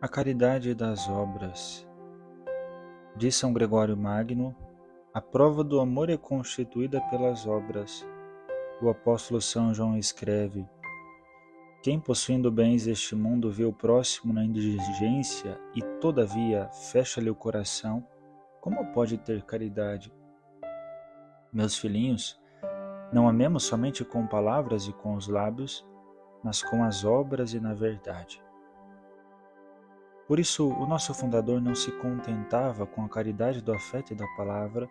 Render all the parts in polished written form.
A caridade das obras. Diz São Gregório Magno, a prova do amor é constituída pelas obras. O apóstolo São João escreve: quem possuindo bens deste mundo vê o próximo na indigência e, todavia, fecha-lhe o coração, como pode ter caridade? Meus filhinhos, não amemos somente com palavras e com os lábios, mas com as obras e na verdade. Por isso, o nosso fundador não se contentava com a caridade do afeto e da palavra,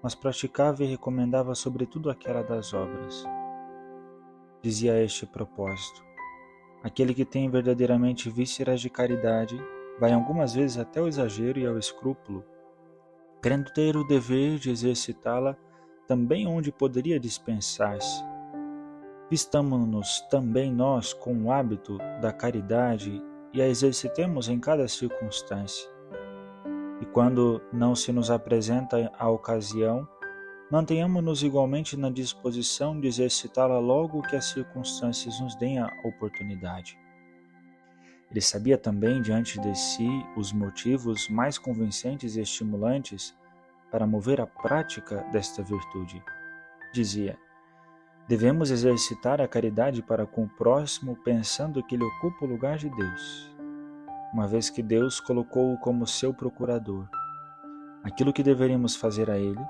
mas praticava e recomendava sobretudo aquela das obras. Dizia a este propósito: aquele que tem verdadeiramente vísceras de caridade vai algumas vezes até ao exagero e ao escrúpulo, querendo ter o dever de exercitá-la também onde poderia dispensar-se. Vistamo-nos também nós com o hábito da caridade e a exercitemos em cada circunstância. E quando não se nos apresenta a ocasião, mantenhamos-nos igualmente na disposição de exercitá-la logo que as circunstâncias nos deem a oportunidade. Ele sabia também diante de si os motivos mais convincentes e estimulantes para mover a prática desta virtude. Dizia: devemos exercitar a caridade para com o próximo pensando que ele ocupa o lugar de Deus, uma vez que Deus colocou-o como seu procurador. Aquilo que deveríamos fazer a ele,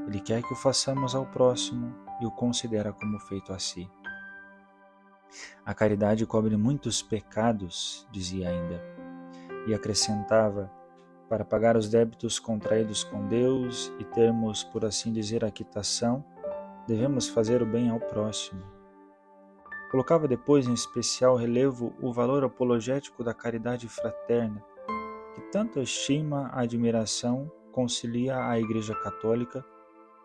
ele quer que o façamos ao próximo e o considera como feito a si. A caridade cobre muitos pecados, dizia ainda, e acrescentava: para pagar os débitos contraídos com Deus e termos, por assim dizer, a quitação, devemos fazer o bem ao próximo. Colocava depois em especial relevo o valor apologético da caridade fraterna, que tanta estima e admiração concilia a Igreja Católica,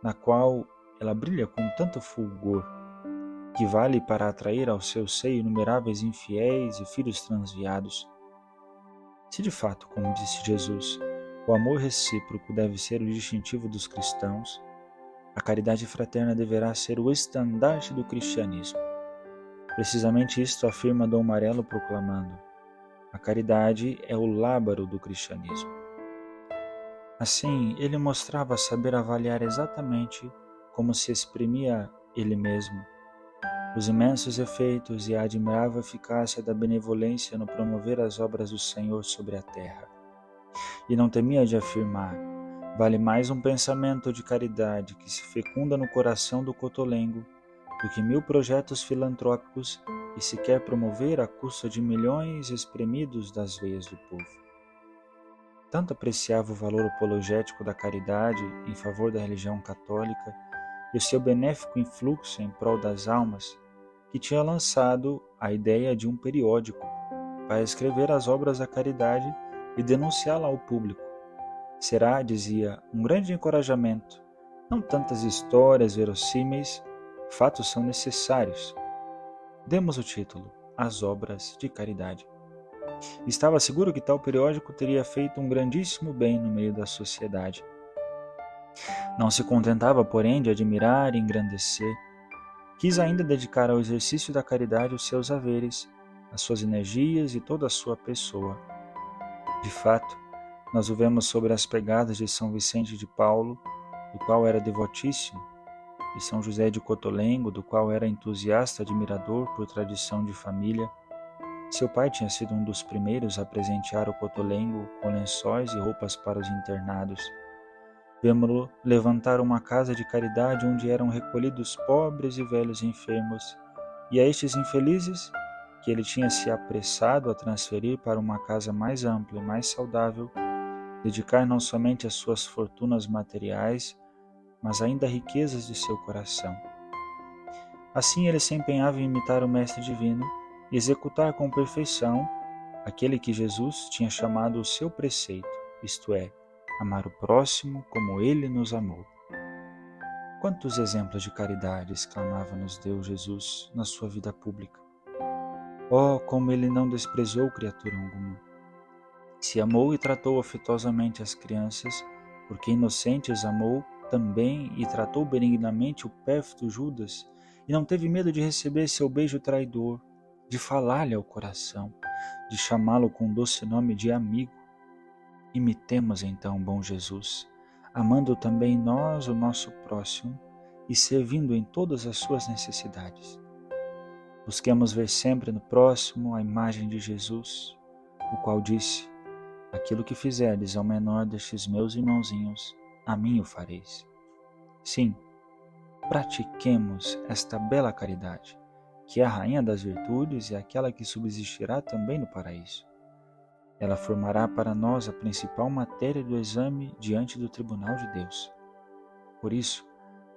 na qual ela brilha com tanto fulgor, que vale para atrair ao seu seio inumeráveis infiéis e filhos transviados. Se de fato, como disse Jesus, o amor recíproco deve ser o distintivo dos cristãos, a caridade fraterna deverá ser o estandarte do cristianismo. Precisamente isto afirma Dom Marelo proclamando: a caridade é o lábaro do cristianismo. Assim, ele mostrava saber avaliar exatamente como se exprimia ele mesmo, os imensos efeitos e a admirável eficácia da benevolência no promover as obras do Senhor sobre a terra. E não temia de afirmar: vale mais um pensamento de caridade que se fecunda no coração do cotolengo do que 1000 projetos filantrópicos que se quer promover à custa de milhões espremidos das veias do povo. Tanto apreciava o valor apologético da caridade em favor da religião católica e o seu benéfico influxo em prol das almas, que tinha lançado a ideia de um periódico para escrever as obras da caridade e denunciá-la ao público. Será, dizia, um grande encorajamento, não tantas histórias verossímeis, fatos são necessários. Demos o título: As Obras de Caridade. Estava seguro que tal periódico teria feito um grandíssimo bem no meio da sociedade. Não se contentava, porém, de admirar e engrandecer. Quis ainda dedicar ao exercício da caridade os seus haveres, as suas energias e toda a sua pessoa. De fato, nós o vemos sobre as pegadas de São Vicente de Paulo, do qual era devotíssimo, e São José de Cotolengo, do qual era entusiasta admirador por tradição de família. Seu pai tinha sido um dos primeiros a presentear o Cotolengo com lençóis e roupas para os internados. Vemo-lo levantar uma casa de caridade onde eram recolhidos pobres e velhos enfermos, e a estes infelizes, que ele tinha se apressado a transferir para uma casa mais ampla e mais saudável, dedicar não somente as suas fortunas materiais, mas ainda riquezas de seu coração. Assim ele se empenhava em imitar o Mestre Divino e executar com perfeição aquele que Jesus tinha chamado o seu preceito, isto é, amar o próximo como ele nos amou. Quantos exemplos de caridade exclamava-nos Deus Jesus na sua vida pública! Oh, como ele não desprezou criatura alguma! Se amou e tratou afetuosamente as crianças, porque inocentes amou também e tratou benignamente o pérfido Judas, e não teve medo de receber seu beijo traidor, de falar-lhe ao coração, de chamá-lo com o doce nome de amigo. Imitemos então, bom Jesus, amando também nós o nosso próximo e servindo em todas as suas necessidades. Busquemos ver sempre no próximo a imagem de Jesus, o qual disse: aquilo que fizerdes ao menor destes meus irmãozinhos, a mim o fareis. Sim, pratiquemos esta bela caridade, que é a rainha das virtudes e aquela que subsistirá também no paraíso. Ela formará para nós a principal matéria do exame diante do tribunal de Deus. Por isso,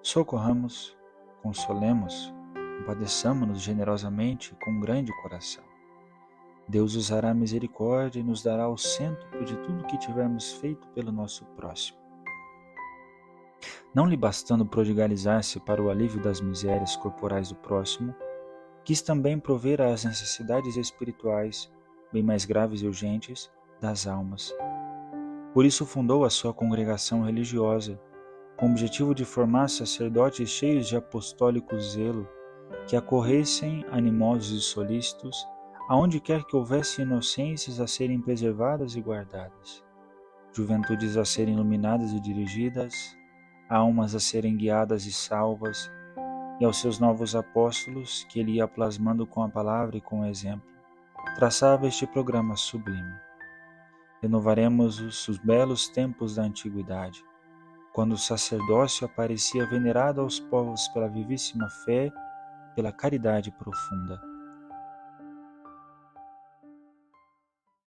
socorramos, consolemos, compadeçamo-nos generosamente com grande coração. Deus usará a misericórdia e nos dará o cêntuplo de tudo que tivermos feito pelo nosso próximo. Não lhe bastando prodigalizar-se para o alívio das misérias corporais do próximo, quis também prover às necessidades espirituais, bem mais graves e urgentes, das almas. Por isso fundou a sua congregação religiosa, com o objetivo de formar sacerdotes cheios de apostólico zelo, que acorressem animosos e solícitos, aonde quer que houvesse inocências a serem preservadas e guardadas, juventudes a serem iluminadas e dirigidas, almas a serem guiadas e salvas, e aos seus novos apóstolos, que ele ia plasmando com a palavra e com o exemplo, traçava este programa sublime. Renovaremos os belos tempos da antiguidade, quando o sacerdócio aparecia venerado aos povos pela vivíssima fé e pela caridade profunda.